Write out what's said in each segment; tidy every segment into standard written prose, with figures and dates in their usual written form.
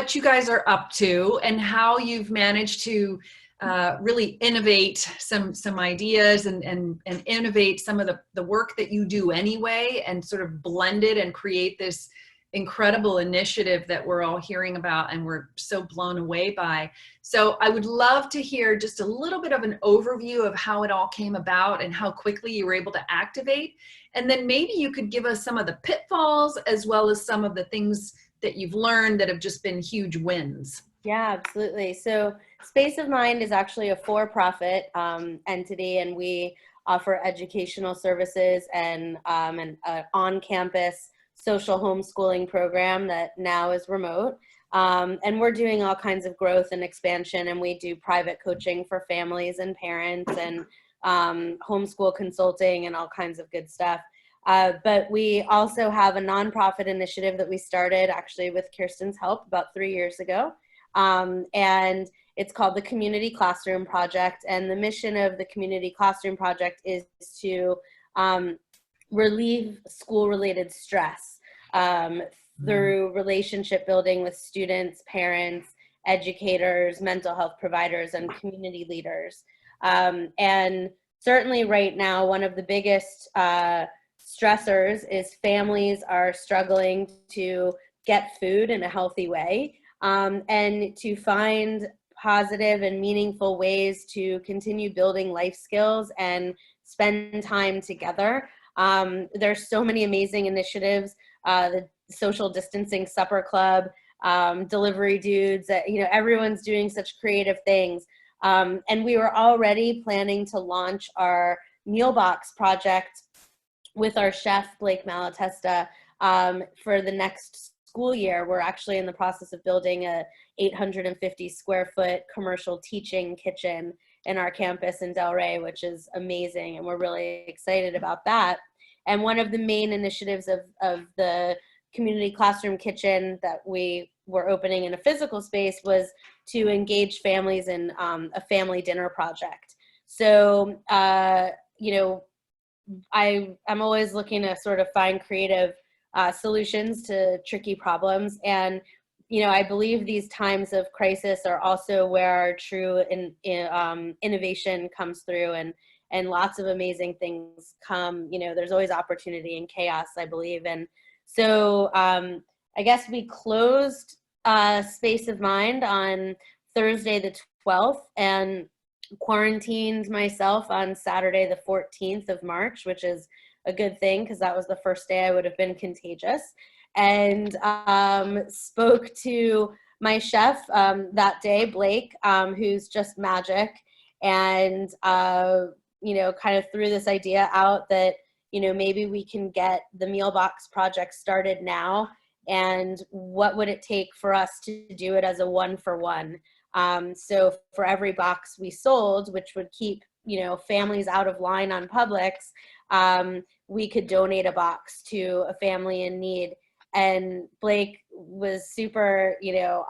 what you guys are up to and how you've managed to really innovate some ideas and innovate some of the work that you do anyway, and sort of blend it and create this incredible initiative that we're all hearing about and we're so blown away by. So I would love to hear just a little bit of an overview of how it all came about and how quickly you were able to activate. And then maybe you could give us some of the pitfalls as well as some of the things that you've learned that have just been huge wins. Yeah, absolutely. So Space of Mind is actually a for-profit entity, and we offer educational services and an on-campus social homeschooling program that now is remote. And we're doing all kinds of growth and expansion, and we do private coaching for families and parents and homeschool consulting and all kinds of good stuff. But we also have a nonprofit initiative that we started actually with Kirsten's help about 3 years ago. And it's called the Community Classroom Project. And the mission of the Community Classroom Project is to relieve school-related stress through relationship building with students, parents, educators, mental health providers, and community leaders. And certainly right now, one of the biggest stressors is families are struggling to get food in a healthy way, and to find positive and meaningful ways to continue building life skills and spend time together. There's so many amazing initiatives, the social distancing supper club, delivery dudes, everyone's doing such creative things. And we were already planning to launch our meal box project with our chef, Blake Malatesta, for the next school year. We're actually in the process of building a 850 square foot commercial teaching kitchen in our campus in Delray, which is amazing. And we're really excited about that. And one of the main initiatives of the community classroom kitchen that we were opening in a physical space was to engage families in a family dinner project. So, I'm always looking to sort of find creative solutions to tricky problems. And, I believe these times of crisis are also where our true innovation comes through, and lots of amazing things come. There's always opportunity in chaos, I believe. And so I guess we closed Space of Mind on Thursday the 12th and quarantined myself on Saturday the 14th of March, which is a good thing because that was the first day I would have been contagious, and spoke to my chef that day, Blake, who's just magic, and kind of threw this idea out that maybe we can get the meal box project started now, and what would it take for us to do it as a 1-for-1. So for every box we sold, which would keep families out of line on Publix, we could donate a box to a family in need. And Blake was super,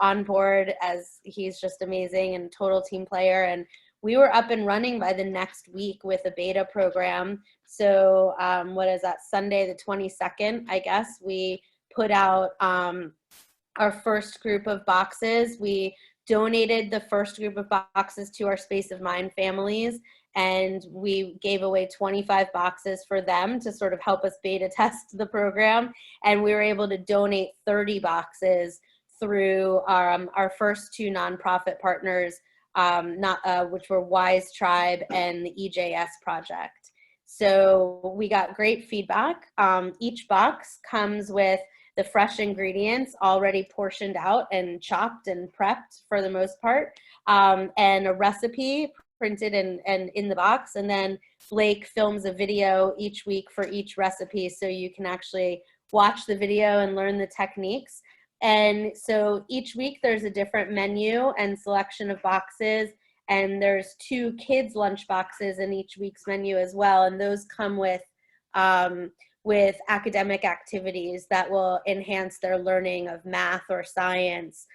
on board, as he's just amazing and total team player. And we were up and running by the next week with a beta program. So what is that, Sunday the 22nd, I guess, we put out our first group of boxes. We donated the first group of boxes to our Space of Mind families, and we gave away 25 boxes for them to sort of help us beta test the program. And we were able to donate 30 boxes through our first two nonprofit partners, which were Wise Tribe and the EJS Project. So we got great feedback. Each box comes with the fresh ingredients already portioned out and chopped and prepped for the most part, and a recipe printed and in the box. And then Blake films a video each week for each recipe, so you can actually watch the video and learn the techniques. And so each week there's a different menu and selection of boxes, and there's 2 kids lunch boxes in each week's menu as well. And those come with academic activities that will enhance their learning of math or science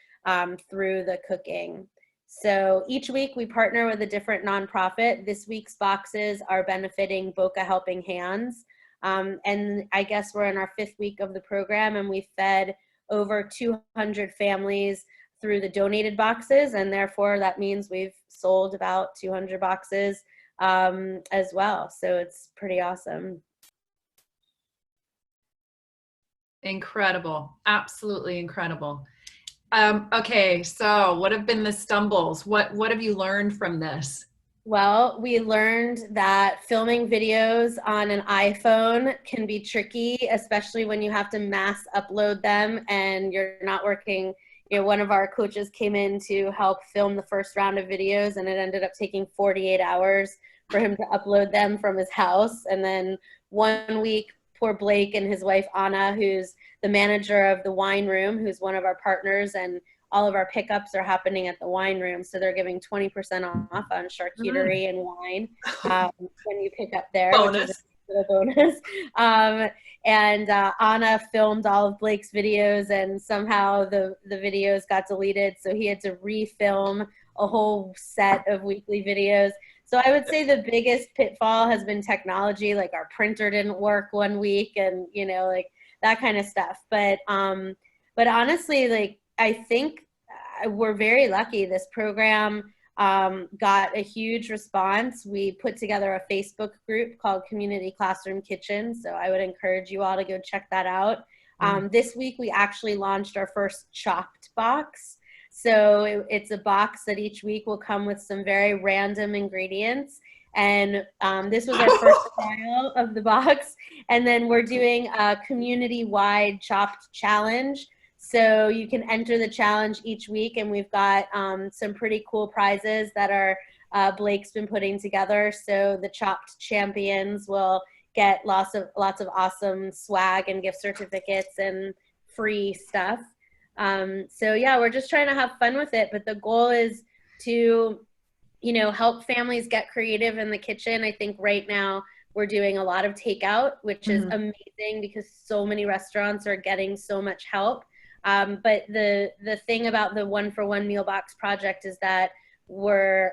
through the cooking. So each week we partner with a different nonprofit. This week's boxes are benefiting Boca Helping Hands. And I guess we're in our 5th week of the program, and we fed over 200 families through the donated boxes, and therefore that means we've sold about 200 boxes as well. So it's pretty awesome. Incredible. Absolutely incredible. Okay, so what have been the stumbles? What have you learned from this? Well, we learned that filming videos on an iPhone can be tricky, especially when you have to mass upload them and you're not working. You know, one of our coaches came in to help film the first round of videos, and it ended up taking 48 hours for him to upload them from his house. And then one week, poor Blake and his wife, Anna, who's the manager of the wine room, who's one of our partners, and all of our pickups are happening at the wine room. So they're giving 20% off on charcuterie and wine when you pick up there, Bonus. which is a bonus. And Anna filmed all of Blake's videos, and somehow the videos got deleted. So he had to refilm a whole set of weekly videos. So I would say the biggest pitfall has been technology. Like our printer didn't work one week, and you know, like that kind of stuff. But honestly, like I think we're very lucky. This program got a huge response. We put together a Facebook group called Community Classroom Kitchen. So I would encourage you all to go check that out. This week, we actually launched our first chopped box. So it's a box that each week will come with some very random ingredients. And this was our first trial of the box. And then we're doing a community-wide chopped challenge. So you can enter the challenge each week, and we've got some pretty cool prizes that are Blake's been putting together. So the chopped champions will get lots of awesome swag and gift certificates and free stuff. So yeah, we're just trying to have fun with it, but the goal is to, you know, help families get creative in the kitchen. I think right now we're doing a lot of takeout, which is amazing because so many restaurants are getting so much help. But the thing about the 1-for-1 meal box project is that we're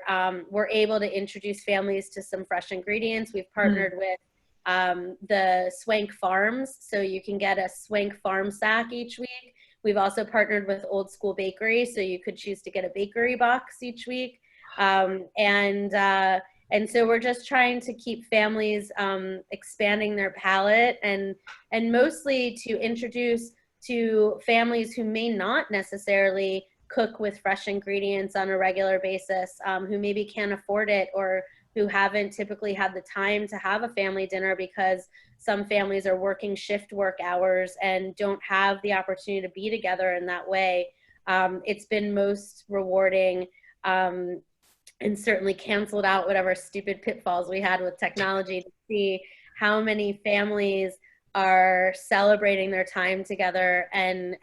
able to introduce families to some fresh ingredients. We've partnered with the Swank Farms, so you can get a Swank Farm sack each week. We've also partnered with Old School Bakery, so you could choose to get a bakery box each week. And so we're just trying to keep families expanding their palate and mostly to introduce to families who may not necessarily cook with fresh ingredients on a regular basis, who maybe can't afford it or who haven't typically had the time to have a family dinner because some families are working shift work hours and don't have the opportunity to be together in that way. It's been most rewarding and certainly canceled out whatever stupid pitfalls we had with technology to see how many families are celebrating their time together and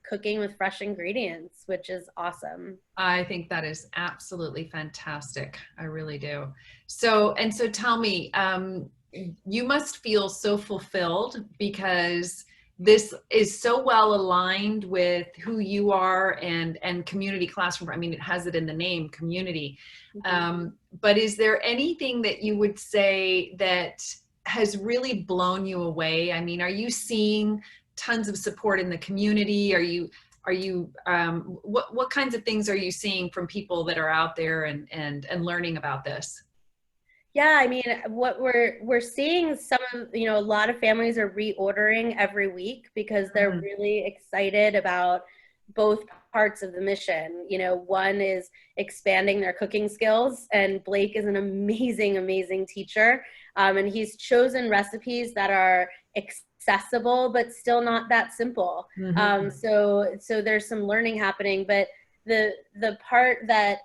cooking with fresh ingredients, which is awesome. I think that is absolutely fantastic. I really do. So tell me, you must feel so fulfilled because this is so well aligned with who you are and community classroom. I mean, it has it in the name, community. But is there anything that you would say that has really blown you away? I mean, are you seeing tons of support in the community? What kinds of things are you seeing from people that are out there and learning about this? Yeah, I mean, what we're seeing a lot of families are reordering every week because they're really excited about both parts of the mission. You know, one is expanding their cooking skills, and Blake is an amazing, amazing teacher. And he's chosen recipes that are accessible, but still not that simple. So there's some learning happening, but the part that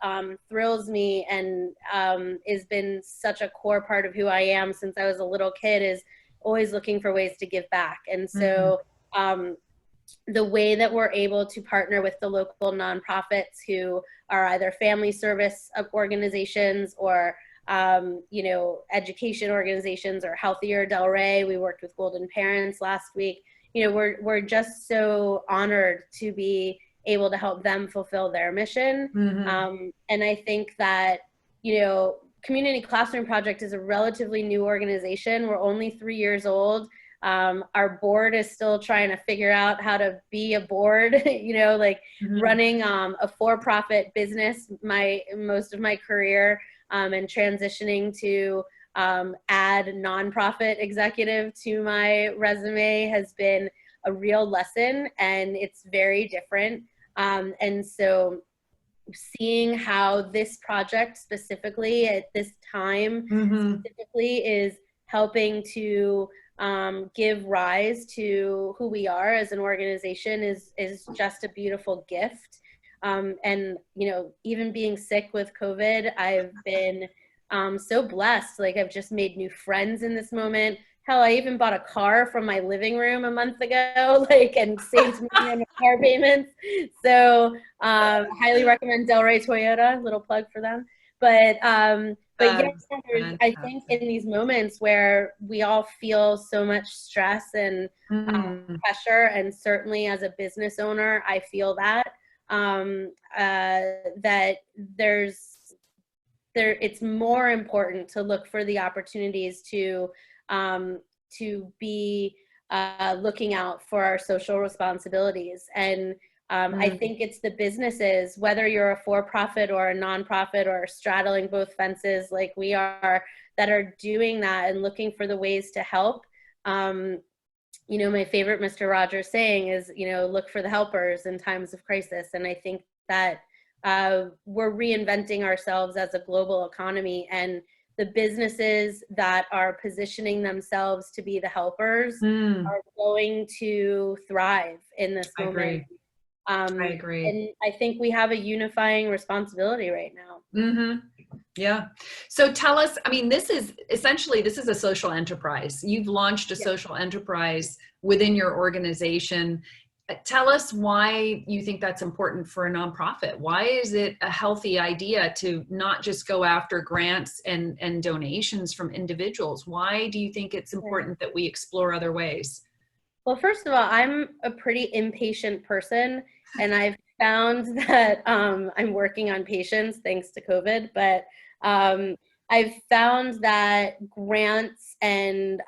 thrills me and has been such a core part of who I am since I was a little kid is always looking for ways to give back. And so the way that we're able to partner with the local nonprofits who are either family service organizations or education organizations or Healthier Del Rey. We worked with Golden Parents last week. You know, we're just so honored to be able to help them fulfill their mission. And I think that, Community Classroom Project is a relatively new organization. We're only 3 years old. Our board is still trying to figure out how to be a board, like running a for-profit business most of my career, and transitioning to add nonprofit executive to my resume has been a real lesson, and it's very different. And so seeing how this project specifically at this time specifically is helping to give rise to who we are as an organization is just a beautiful gift. And even being sick with COVID, I've been so blessed. Like, I've just made new friends in this moment. Hell, I even bought a car from my living room a month ago, and saved money on the car payments. So highly recommend Delray Toyota, little plug for them. But yes, I think in these moments where we all feel so much stress and pressure, and certainly as a business owner, I feel that, that it's more important to look for the opportunities to be looking out for our social responsibilities. And I think it's the businesses, whether you're a for-profit or a nonprofit or straddling both fences like we are, that are doing that and looking for the ways to help. My favorite Mr. Rogers saying is, look for the helpers in times of crisis. And I think that we're reinventing ourselves as a global economy, and the businesses that are positioning themselves to be the helpers are going to thrive in this moment. I agree. And I think we have a unifying responsibility right now. Yeah. So tell us, this is a social enterprise. You've launched a social enterprise within your organization. Tell us why you think that's important for a nonprofit. Why is it a healthy idea to not just go after grants and donations from individuals? Why do you think it's important that we explore other ways? Well, first of all, I'm a pretty impatient person, and I've found that I'm working on patience thanks to COVID, but I've found that grants and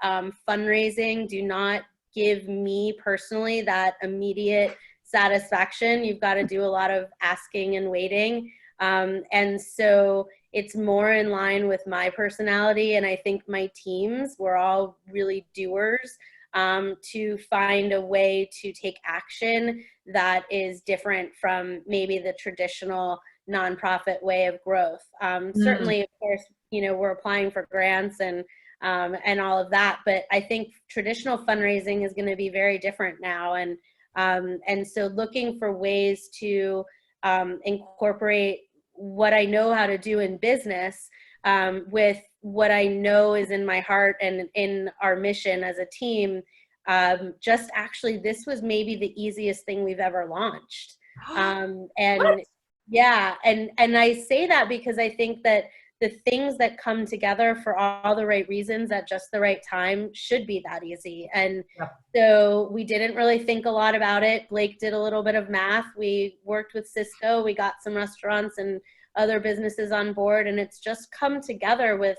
fundraising do not give me personally that immediate satisfaction. You've got to do a lot of asking and waiting. And so it's more in line with my personality. And I think my teams, we're all really doers, to find a way to take action that is different from maybe the traditional nonprofit way of growth. Certainly, of course, we're applying for grants and all of that, but I think traditional fundraising is going to be very different now. And so looking for ways to incorporate what I know how to do in business with what I know is in my heart and in our mission as a team. Just actually, this was maybe the easiest thing we've ever launched. And yeah, and I say that because I think that the things that come together for all the right reasons at just the right time should be that easy. And so we didn't really think a lot about it. Blake did a little bit of math. We worked with Cisco. We got some restaurants and other businesses on board, and it's just come together with,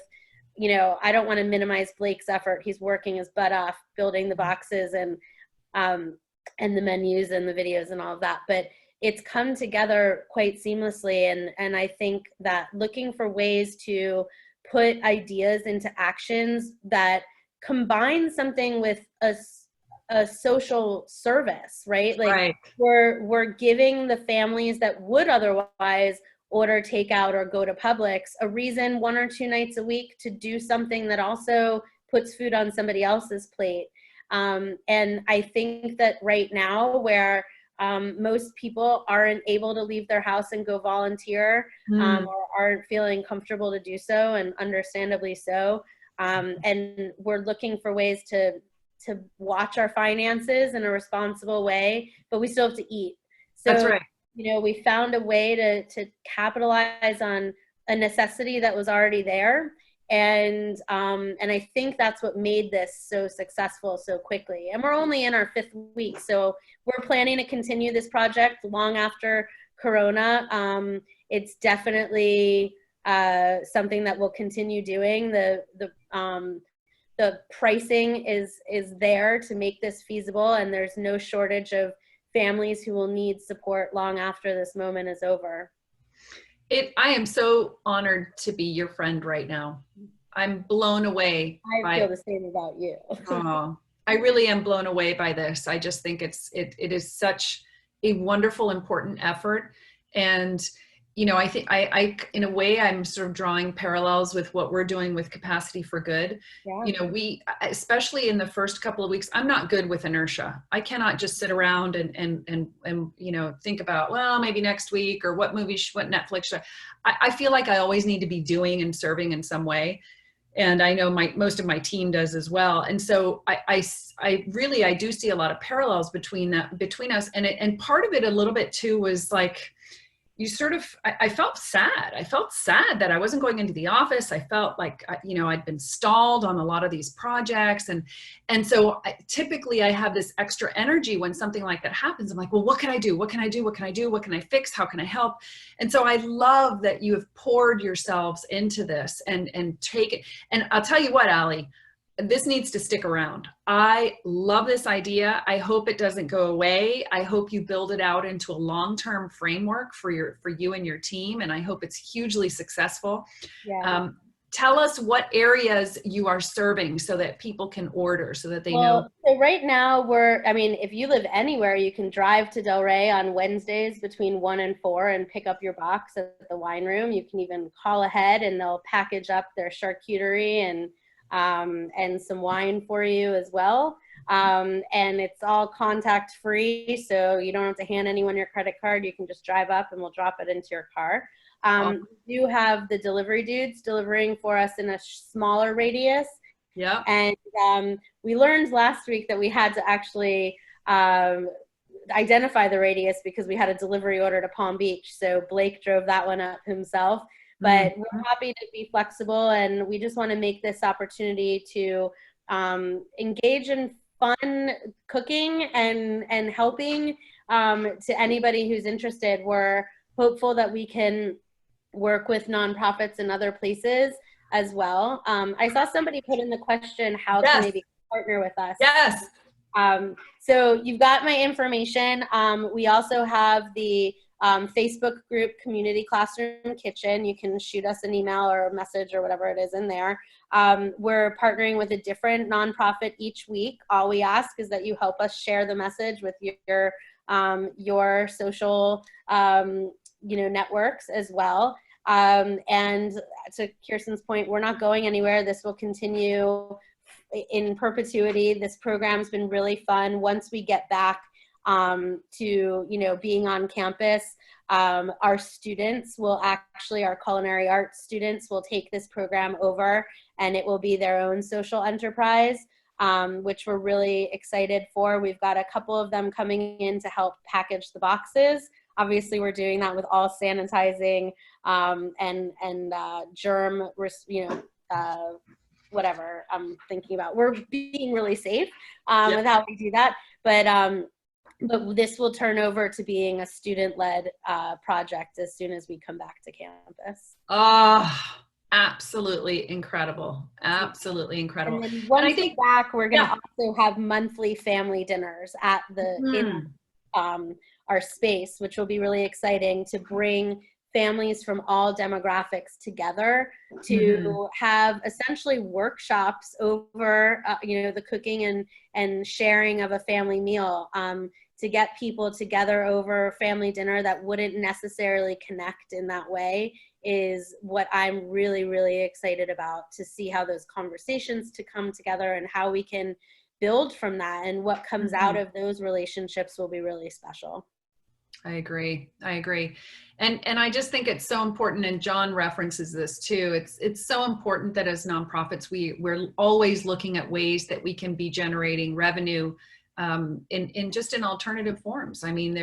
I don't want to minimize Blake's effort. He's working his butt off building the boxes and the menus and the videos and all of that. But it's come together quite seamlessly. And I think that looking for ways to put ideas into actions that combine something with a social service, right? Like we're giving the families that would otherwise order takeout or go to Publix a reason 1 or 2 nights a week to do something that also puts food on somebody else's plate. And I think that right now, where most people aren't able to leave their house and go volunteer, or aren't feeling comfortable to do so, and understandably so. And we're looking for ways to watch our finances in a responsible way, but we still have to eat. So, that's right. We found a way to capitalize on a necessity that was already there. And I think that's what made this so successful so quickly. And we're only in our 5th week, so we're planning to continue this project long after Corona. It's definitely something that we'll continue doing. The the pricing is there to make this feasible, and there's no shortage of families who will need support long after this moment is over. I am so honored to be your friend right now. I'm blown away. I feel the same about you. Oh, I really am blown away by this. I just think it is such a wonderful, important effort. And, you know, I think I in a way, I'm sort of drawing parallels with what we're doing with Capacity for Good. Yeah. You know, we, especially in the first couple of weeks, I'm not good with inertia. I cannot just sit around and you know, think about, well, maybe next week, or what movie, what Netflix show. I feel like I always need to be doing and serving in some way. And I know most of my team does as well. And so I really do see a lot of parallels between us. And part of it a little bit too was like, you sort of, I felt sad. I felt sad that I wasn't going into the office. I felt like, you know, I'd been stalled on a lot of these projects. And so typically I have this extra energy when something like that happens. I'm like, well, what can I do? What can I do? What can I do? What can I fix? How can I help? And so I love that you have poured yourselves into this and take it. And I'll tell you what, Ali, this needs to stick around. I love this idea. I hope it doesn't go away. I hope you build it out into a long-term framework for you and your team. And I hope it's hugely successful. Yeah. Tell us what areas you are serving so that people can order, so that they know. So right now I mean, if you live anywhere, you can drive to Delray on Wednesdays between 1 and 4 and pick up your box at the wine room. You can even call ahead and they'll package up their charcuterie and some wine for you as well. And it's all contact free, so you don't have to hand anyone your credit card. You can just drive up and we'll drop it into your car. We do have the delivery dudes delivering for us in a smaller radius. Yeah. And we learned last week that we had to actually identify the radius because we had a delivery order to Palm Beach. So Blake drove that one up himself. But we're happy to be flexible, and we just want to make this opportunity to engage in fun cooking and helping to anybody who's interested. We're hopeful that we can work with nonprofits in other places as well. I saw somebody put in the question, how can they partner with us? Yes. So you've got my information. We also have the Facebook group, Community Classroom Kitchen. You can shoot us an email or a message or whatever it is in there. We're partnering with a different nonprofit each week. All we ask is that you help us share the message with your social networks as well. And to Kirsten's point, we're not going anywhere. This will continue in perpetuity. This program's been really fun. Once we get back to being on campus, our students will our culinary arts students will take this program over, and it will be their own social enterprise, which we're really excited for. We've got a couple of them coming in to help package the boxes. Obviously, we're doing that with all sanitizing and germ, whatever I'm thinking about. We're being really safe with how we do that, but this will turn over to being a student-led project as soon as we come back to campus. Absolutely incredible. Absolutely incredible. And then once we're back, we're going to also have monthly family dinners at in our space, which will be really exciting to bring families from all demographics together to have essentially workshops over, the cooking and sharing of a family meal, to get people together over family dinner that wouldn't necessarily connect in that way is what I'm really, really excited about, to see how those conversations to come together and how we can build from that, and what comes out of those relationships will be really special. I agree. And I just think it's so important, and John references this too. It's so important that as nonprofits, we're always looking at ways that we can be generating revenue in alternative forms. I mean,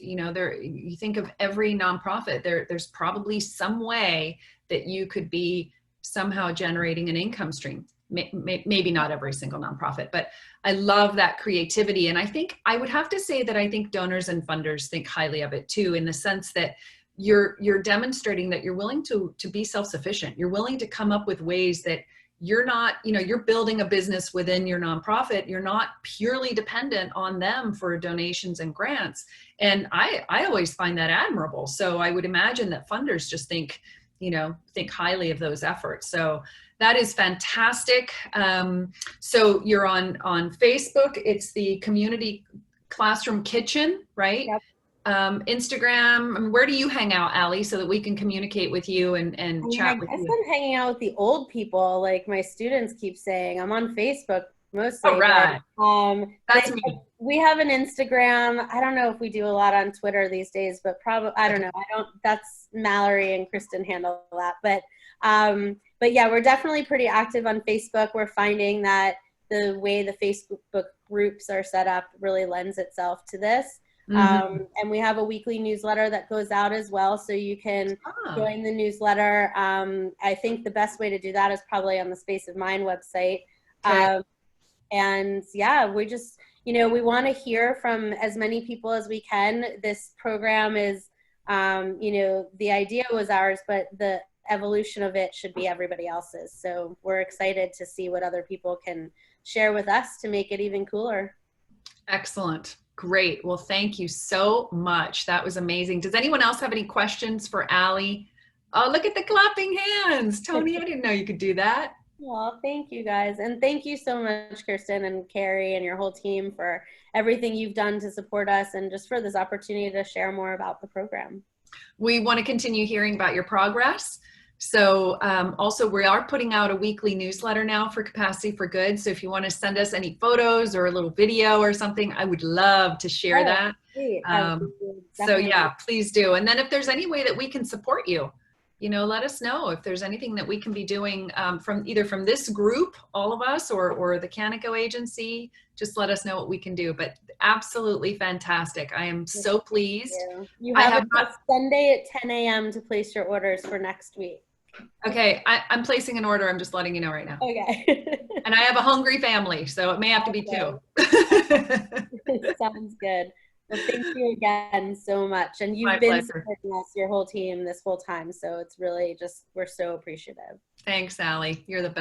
you think of every nonprofit, there's probably some way that you could be somehow generating an income stream. Maybe not every single nonprofit, but I love that creativity. And I would have to say that I think donors and funders think highly of it too, in the sense that you're demonstrating that you're willing to be self-sufficient. You're willing to come up with ways that you're not, you're building a business within your nonprofit. You're not purely dependent on them for donations and grants. And I always find that admirable. So I would imagine that funders just think highly of those efforts. So that is fantastic. So you're on Facebook. It's the Community Classroom Kitchen, right? Yep. Instagram. Where do you hang out, Ali, so that we can communicate with you and chat with you? I guess I'm hanging out with the old people, like my students keep saying. I'm on Facebook mostly. All right. But, that's me. We have an Instagram. I don't know if we do a lot on Twitter these days, but probably, I don't know. That's Mallory and Kristen handle that. But yeah, we're definitely pretty active on Facebook. We're finding that the way the Facebook groups are set up really lends itself to this. And we have a weekly newsletter that goes out as well, so you can join the newsletter. I think the best way to do that is probably on the Space of Mind website. Okay. And yeah, we just, we want to hear from as many people as we can. This program is, the idea was ours, but the evolution of it should be everybody else's. So we're excited to see what other people can share with us to make it even cooler. Excellent. Great. Well, thank you so much. That was amazing. Does anyone else have any questions for Ali? Oh, look at the clapping hands. Tony, I didn't know you could do that. Well, thank you guys. And thank you so much, Kirsten and Carrie and your whole team for everything you've done to support us and just for this opportunity to share more about the program. We want to continue hearing about your progress. So also we are putting out a weekly newsletter now for Capacity for Good. So if you want to send us any photos or a little video or something, I would love to share that. So yeah, please do. And then if there's any way that we can support you, let us know if there's anything that we can be doing from either from this group, all of us, or the Canico agency. Just let us know what we can do. But absolutely fantastic. I am so pleased. You have Sunday at 10 a.m. to place your orders for next week. Okay, I'm placing an order. I'm just letting you know right now. Okay. And I have a hungry family, so it may have to be two. Sounds good. Well, thank you again so much. And you've been supporting us, your whole team, this whole time. So it's really just, we're so appreciative. Thanks, Ali. You're the best.